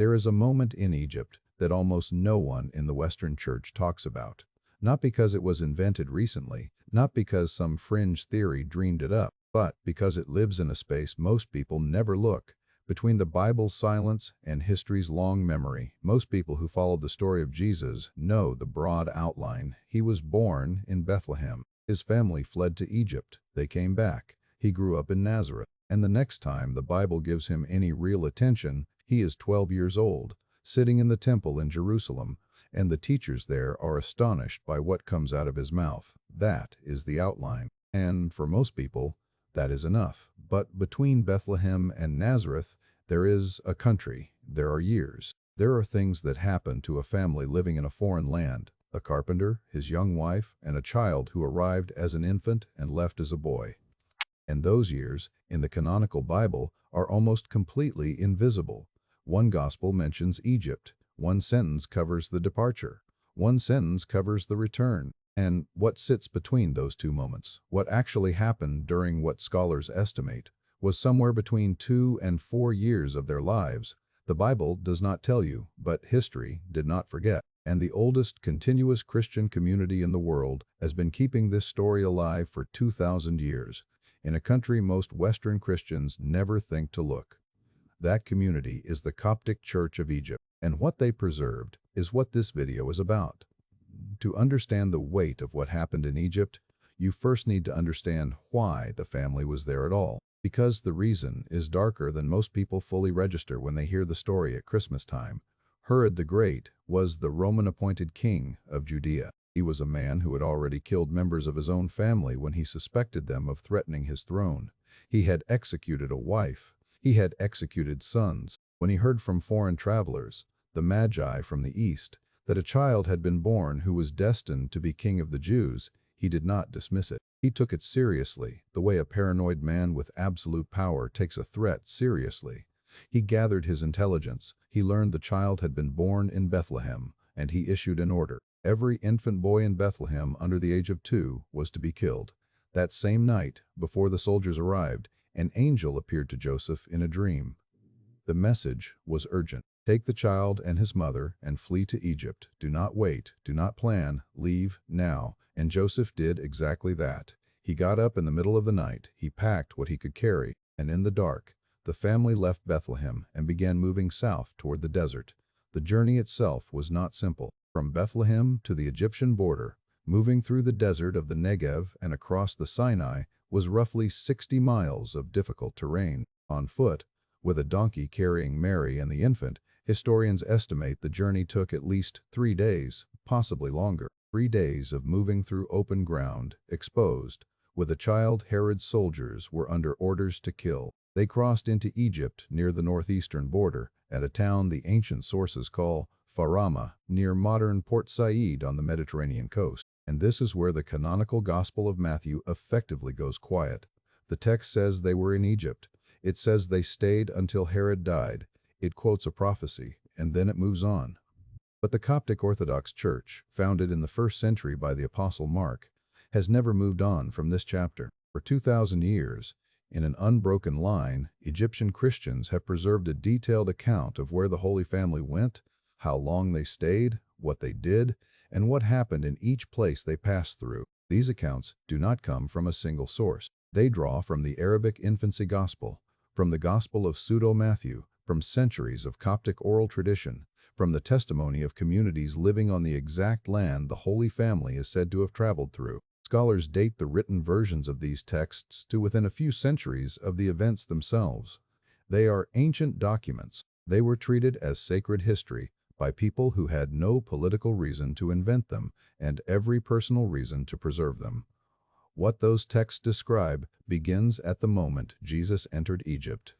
There is a moment in Egypt that almost no one in the Western Church talks about. Not because it was invented recently, not because some fringe theory dreamed it up, but because it lives in a space most people never look. Between the Bible's silence and history's long memory, most people who follow the story of Jesus know the broad outline. He was born in Bethlehem. His family fled to Egypt. They came back. He grew up in Nazareth. And the next time the Bible gives him any real attention, he is 12 years old, sitting in the temple in Jerusalem, and the teachers there are astonished by what comes out of his mouth. That is the outline. And for most people, that is enough. But between Bethlehem and Nazareth, there is a country. There are years. There are things that happen to a family living in a foreign land. A carpenter, his young wife, and a child who arrived as an infant and left as a boy. And those years, in the canonical Bible, are almost completely invisible. One gospel mentions Egypt. One sentence covers the departure. One sentence covers the return. And what sits between those two moments, what actually happened during what scholars estimate was somewhere between 2 and 4 years of their lives, the Bible does not tell you, but history did not forget. And the oldest continuous Christian community in the world has been keeping this story alive for 2,000 years, in a country most Western Christians never think to look. That community is the Coptic Church of Egypt, and what they preserved is what this video is about. To understand the weight of what happened in Egypt, you first need to understand why the family was there at all. Because the reason is darker than most people fully register when they hear the story at Christmas time. Herod the Great was the Roman-appointed king of Judea. He was a man who had already killed members of his own family when he suspected them of threatening his throne. He had executed a wife. He had executed sons. When he heard from foreign travelers, the Magi from the east, that a child had been born who was destined to be king of the Jews, he did not dismiss it. He took it seriously, the way a paranoid man with absolute power takes a threat seriously. He gathered his intelligence. He learned the child had been born in Bethlehem, and he issued an order. Every infant boy in Bethlehem under the age of 2 was to be killed. That same night, before the soldiers arrived, an angel appeared to Joseph in a dream. The message was urgent. Take the child and his mother and flee to Egypt. Do not wait. Do not plan. Leave now. And Joseph did exactly that. He got up in the middle of the night. He packed what he could carry, and in the dark, the family left Bethlehem and began moving south toward the desert. The journey itself was not simple. From Bethlehem to the Egyptian border, moving through the desert of the Negev and across the Sinai, was roughly 60 miles of difficult terrain. On foot, with a donkey carrying Mary and the infant, historians estimate the journey took at least 3 days, possibly longer. 3 days of moving through open ground, exposed. With a child, Herod's soldiers were under orders to kill. They crossed into Egypt near the northeastern border, at a town the ancient sources call Farama, near modern Port Said on the Mediterranean coast. And this is where the canonical Gospel of Matthew effectively goes quiet. The text says they were in Egypt. It says they stayed until Herod died. It quotes a prophecy, and then it moves on. But the Coptic Orthodox Church, founded in the 1st century by the Apostle Mark, has never moved on from this chapter. For 2,000 years, in an unbroken line, Egyptian Christians have preserved a detailed account of where the Holy Family went, how long they stayed, what they did, and what happened in each place they passed through. These accounts do not come from a single source. They draw from the Arabic Infancy Gospel, from the Gospel of Pseudo-Matthew, from centuries of Coptic oral tradition, from the testimony of communities living on the exact land the Holy Family is said to have traveled through. Scholars date the written versions of these texts to within a few centuries of the events themselves. They are ancient documents. They were treated as sacred history by people who had no political reason to invent them and every personal reason to preserve them. What those texts describe begins at the moment Jesus entered Egypt.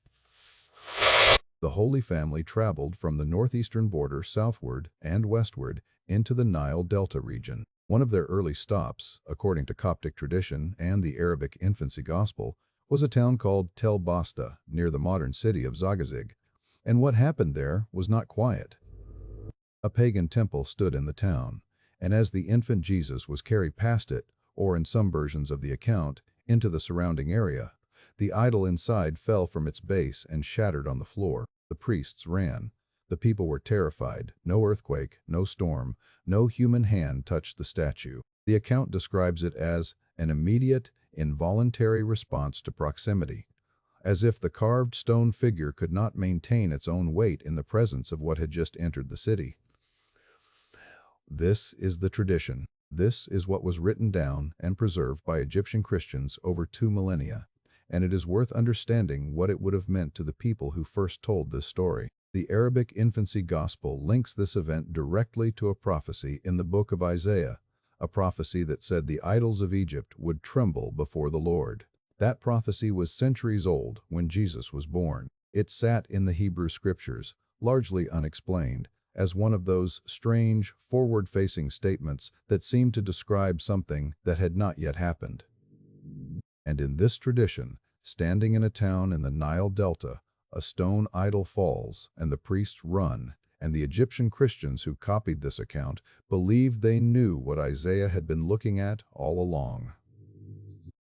The Holy Family traveled from the northeastern border southward and westward into the Nile Delta region. One of their early stops, according to Coptic tradition and the Arabic Infancy Gospel, was a town called Tel Basta, near the modern city of Zagazig. And what happened there was not quiet. A pagan temple stood in the town, and as the infant Jesus was carried past it, or in some versions of the account, into the surrounding area, the idol inside fell from its base and shattered on the floor. The priests ran. The people were terrified. No earthquake, no storm, no human hand touched the statue. The account describes it as an immediate, involuntary response to proximity, as if the carved stone figure could not maintain its own weight in the presence of what had just entered the city. This is the tradition. This is what was written down and preserved by Egyptian Christians over 2 millennia, and it is worth understanding what it would have meant to the people who first told this story. The Arabic Infancy Gospel links this event directly to a prophecy in the book of Isaiah, a prophecy that said the idols of Egypt would tremble before the Lord. That prophecy was centuries old when Jesus was born. It sat in the Hebrew Scriptures, largely unexplained, as one of those strange, forward-facing statements that seemed to describe something that had not yet happened. And in this tradition, standing in a town in the Nile Delta, a stone idol falls, and the priests run, and the Egyptian Christians who copied this account believed they knew what Isaiah had been looking at all along.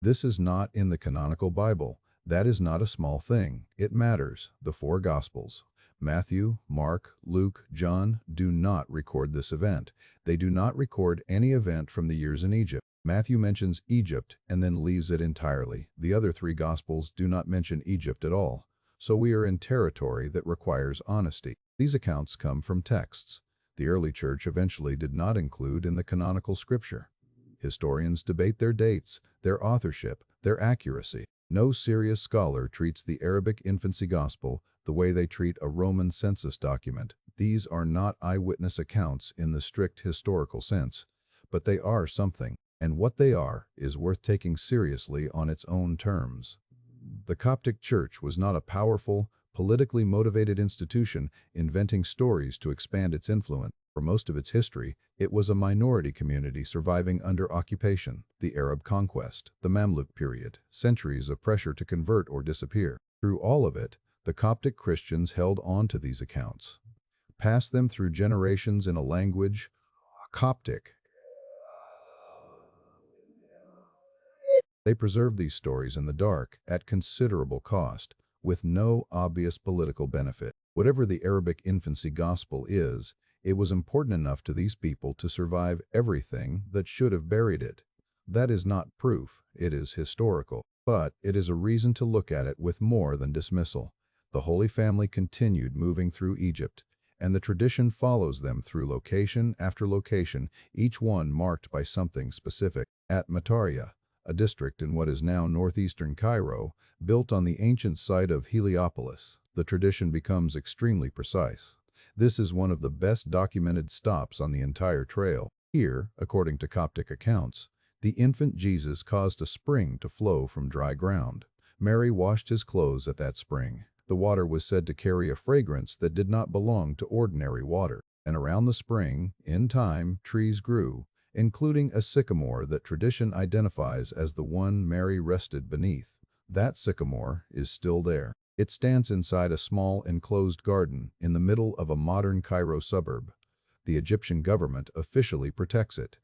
This is not in the canonical Bible. That is not a small thing. It matters. The four Gospels, Matthew, Mark, Luke, John, do not record this event. They do not record any event from the years in Egypt. Matthew mentions Egypt and then leaves it entirely. The other three Gospels do not mention Egypt at all. So we are in territory that requires honesty. These accounts come from texts the early church eventually did not include in the canonical scripture. Historians debate their dates, their authorship, their accuracy. No serious scholar treats the Arabic Infancy Gospel the way they treat a Roman census document. These are not eyewitness accounts in the strict historical sense, but they are something, and what they are is worth taking seriously on its own terms. The Coptic Church was not a powerful, politically motivated institution inventing stories to expand its influence. For most of its history, it was a minority community surviving under occupation, the Arab conquest, the Mamluk period, centuries of pressure to convert or disappear. Through all of it, the Coptic Christians held on to these accounts, passed them through generations in a language, Coptic. They preserved these stories in the dark at considerable cost, with no obvious political benefit. Whatever the Arabic Infancy Gospel is, it was important enough to these people to survive everything that should have buried it. That is not proof, it is historical, but it is a reason to look at it with more than dismissal. The Holy Family continued moving through Egypt, and the tradition follows them through location after location, each one marked by something specific. At Matariya, a district in what is now northeastern Cairo, built on the ancient site of Heliopolis, the tradition becomes extremely precise. This is one of the best documented stops on the entire trail. Here, according to Coptic accounts, the infant Jesus caused a spring to flow from dry ground. Mary washed his clothes at that spring. The water was said to carry a fragrance that did not belong to ordinary water. And around the spring, in time, trees grew, including a sycamore that tradition identifies as the one Mary rested beneath. That sycamore is still there. It stands inside a small enclosed garden in the middle of a modern Cairo suburb. The Egyptian government officially protects it.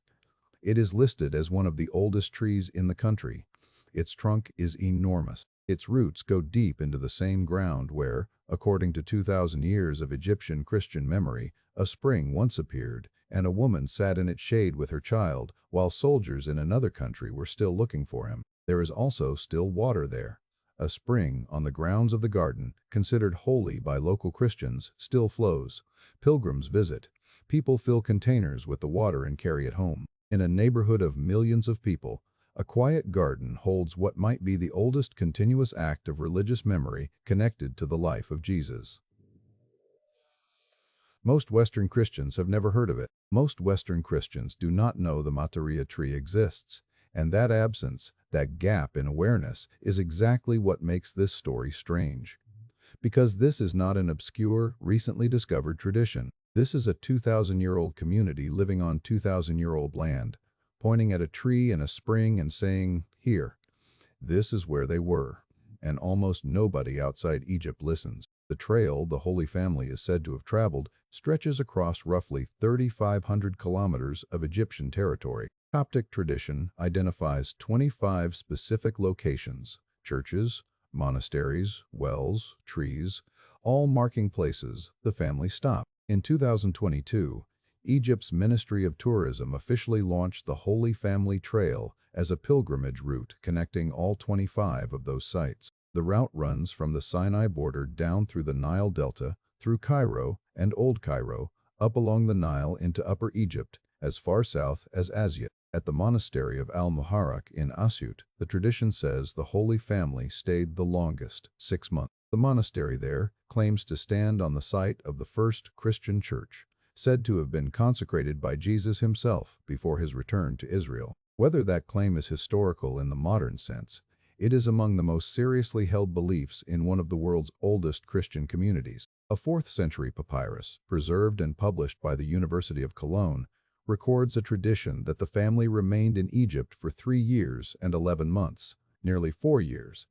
It is listed as one of the oldest trees in the country. Its trunk is enormous. Its roots go deep into the same ground where, according to 2,000 years of Egyptian Christian memory, a spring once appeared, and a woman sat in its shade with her child, while soldiers in another country were still looking for him. There is also still water there. A spring on the grounds of the garden, considered holy by local Christians, still flows. Pilgrims visit. People fill containers with the water and carry it home. In a neighborhood of millions of people, a quiet garden holds what might be the oldest continuous act of religious memory connected to the life of Jesus. Most Western Christians have never heard of it. Most Western Christians do not know the Matariya tree exists, and that absence, that gap in awareness, is exactly what makes this story strange. Because this is not an obscure, recently discovered tradition. This is a 2,000-year-old community living on 2,000-year-old land, pointing at a tree and a spring and saying, "Here." This is where they were, and almost nobody outside Egypt listens. The trail the Holy Family is said to have traveled stretches across roughly 3,500 kilometers of Egyptian territory. Coptic tradition identifies 25 specific locations: churches, monasteries, wells, trees, all marking places the family stopped. In 2022, Egypt's Ministry of Tourism officially launched the Holy Family Trail as a pilgrimage route connecting all 25 of those sites. The route runs from the Sinai border down through the Nile Delta, through Cairo and Old Cairo, up along the Nile into Upper Egypt, as far south as Asyut. At the monastery of Al-Muharraq in Asyut, the tradition says the Holy Family stayed the longest, 6 months. The monastery there claims to stand on the site of the first Christian church, said to have been consecrated by Jesus himself before his return to Israel. Whether that claim is historical in the modern sense, it is among the most seriously held beliefs in one of the world's oldest Christian communities. A 4th century papyrus, preserved and published by the University of Cologne, records a tradition that the family remained in Egypt for 3 years and 11 months, nearly 4 years.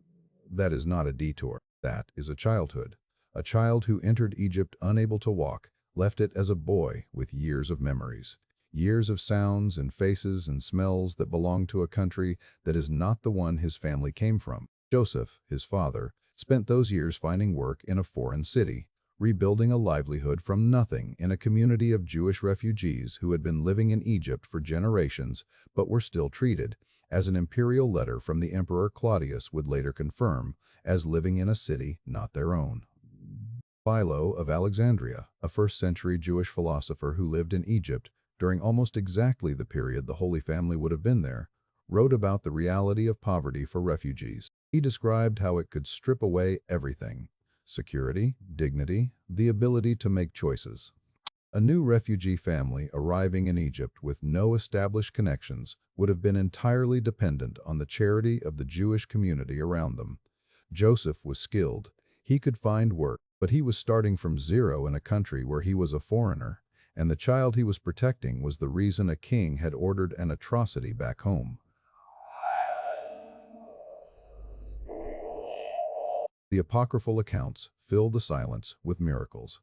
That is not a detour. That is a childhood. A child who entered Egypt unable to walk, left it as a boy with years of memories. Years of sounds and faces and smells that belong to a country that is not the one his family came from. Joseph, his father, spent those years finding work in a foreign city, rebuilding a livelihood from nothing in a community of Jewish refugees who had been living in Egypt for generations but were still treated, as an imperial letter from the Emperor Claudius would later confirm, as living in a city not their own. Philo of Alexandria, a 1st century Jewish philosopher who lived in Egypt during almost exactly the period the Holy Family would have been there, wrote about the reality of poverty for refugees. He described how it could strip away everything: security, dignity, the ability to make choices. A new refugee family arriving in Egypt with no established connections would have been entirely dependent on the charity of the Jewish community around them. Joseph was skilled. He could find work, but he was starting from zero in a country where he was a foreigner, and the child he was protecting was the reason a king had ordered an atrocity back home. The apocryphal accounts fill the silence with miracles.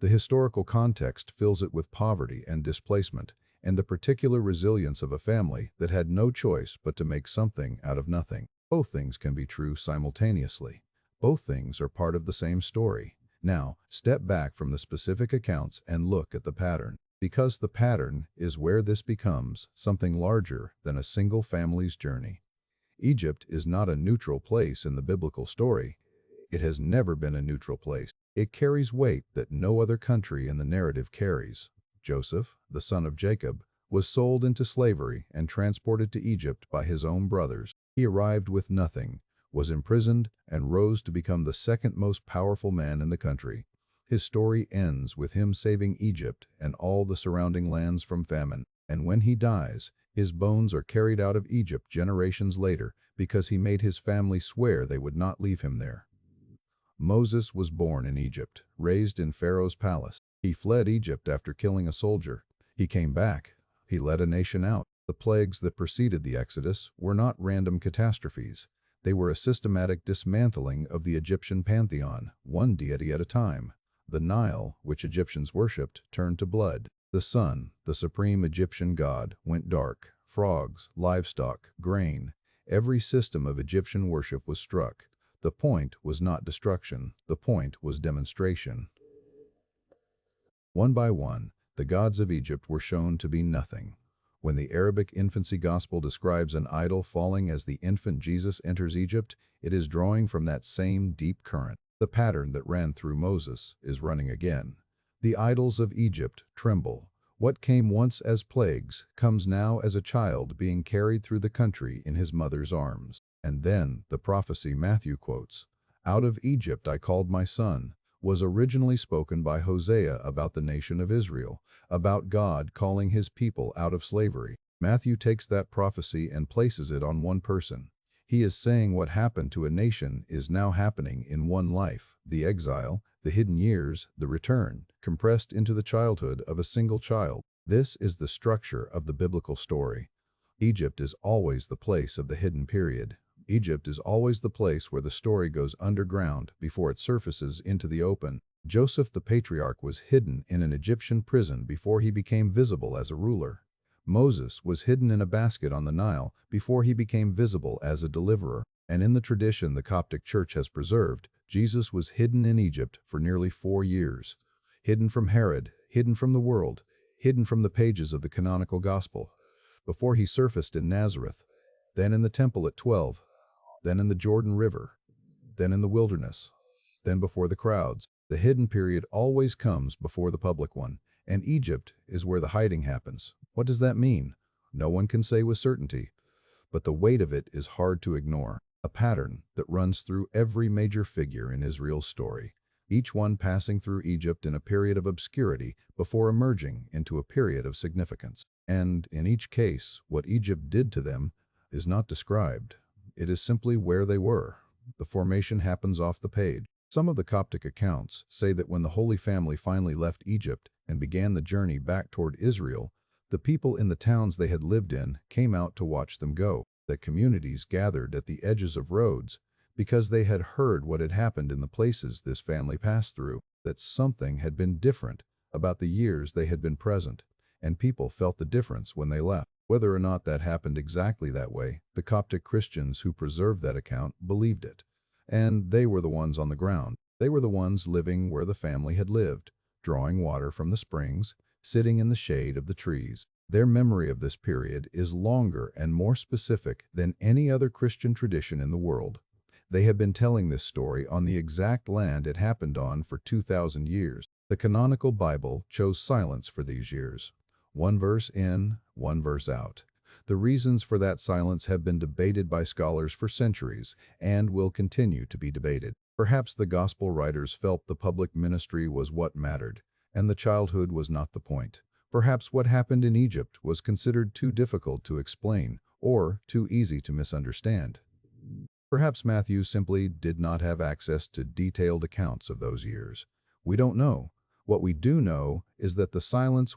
The historical context fills it with poverty and displacement, and the particular resilience of a family that had no choice but to make something out of nothing. Both things can be true simultaneously. Both things are part of the same story. Now, step back from the specific accounts and look at the pattern. Because the pattern is where this becomes something larger than a single family's journey. Egypt is not a neutral place in the biblical story. It has never been a neutral place. It carries weight that no other country in the narrative carries. Joseph, the son of Jacob, was sold into slavery and transported to Egypt by his own brothers. He arrived with nothing, was imprisoned, and rose to become the second most powerful man in the country. His story ends with him saving Egypt and all the surrounding lands from famine. And when he dies, his bones are carried out of Egypt generations later because he made his family swear they would not leave him there. Moses was born in Egypt, raised in Pharaoh's palace. He fled Egypt after killing a soldier. He came back. He led a nation out. The plagues that preceded the Exodus were not random catastrophes. They were a systematic dismantling of the Egyptian pantheon, one deity at a time. The Nile, which Egyptians worshipped, turned to blood. The sun, the supreme Egyptian god, went dark. Frogs, livestock, grain, every system of Egyptian worship was struck. The point was not destruction. The point was demonstration. One by one, the gods of Egypt were shown to be nothing. When the Arabic Infancy Gospel describes an idol falling as the infant Jesus enters Egypt, it is drawing from that same deep current. The pattern that ran through Moses is running again. The idols of Egypt tremble. What came once as plagues comes now as a child being carried through the country in his mother's arms. And then the prophecy Matthew quotes, "Out of Egypt I called my son," was originally spoken by Hosea about the nation of Israel, about God calling his people out of slavery. Matthew takes that prophecy and places it on one person. He is saying what happened to a nation is now happening in one life: the exile, the hidden years, the return, compressed into the childhood of a single child. This is the structure of the biblical story. Egypt is always the place of the hidden period. Egypt is always the place where the story goes underground before it surfaces into the open. Joseph the patriarch was hidden in an Egyptian prison before he became visible as a ruler. Moses was hidden in a basket on the Nile before he became visible as a deliverer. And in the tradition the Coptic Church has preserved, Jesus was hidden in Egypt for nearly 4 years, hidden from Herod, hidden from the world, hidden from the pages of the canonical Gospel, before he surfaced in Nazareth, then in the temple at 12, then in the Jordan River, then in the wilderness, then before the crowds. The hidden period always comes before the public one, and Egypt is where the hiding happens. What does that mean? No one can say with certainty, but the weight of it is hard to ignore. A pattern that runs through every major figure in Israel's story, each one passing through Egypt in a period of obscurity before emerging into a period of significance. And in each case, what Egypt did to them is not described. It is simply where they were. The formation happens off the page. Some of the Coptic accounts say that when the Holy Family finally left Egypt and began the journey back toward Israel, the people in the towns they had lived in came out to watch them go. That communities gathered at the edges of roads because they had heard what had happened in the places this family passed through, that something had been different about the years they had been present, and people felt the difference when they left. Whether or not that happened exactly that way, the Coptic Christians who preserved that account believed it. And they were the ones on the ground. They were the ones living where the family had lived, drawing water from the springs, sitting in the shade of the trees. Their memory of this period is longer and more specific than any other Christian tradition in the world. They have been telling this story on the exact land it happened on for 2,000 years. The canonical Bible chose silence for these years. One verse in, one verse out. The reasons for that silence have been debated by scholars for centuries and will continue to be debated. Perhaps the gospel writers felt the public ministry was what mattered, and the childhood was not the point. Perhaps what happened in Egypt was considered too difficult to explain or too easy to misunderstand. Perhaps Matthew simply did not have access to detailed accounts of those years. We don't know. What we do know is that the silence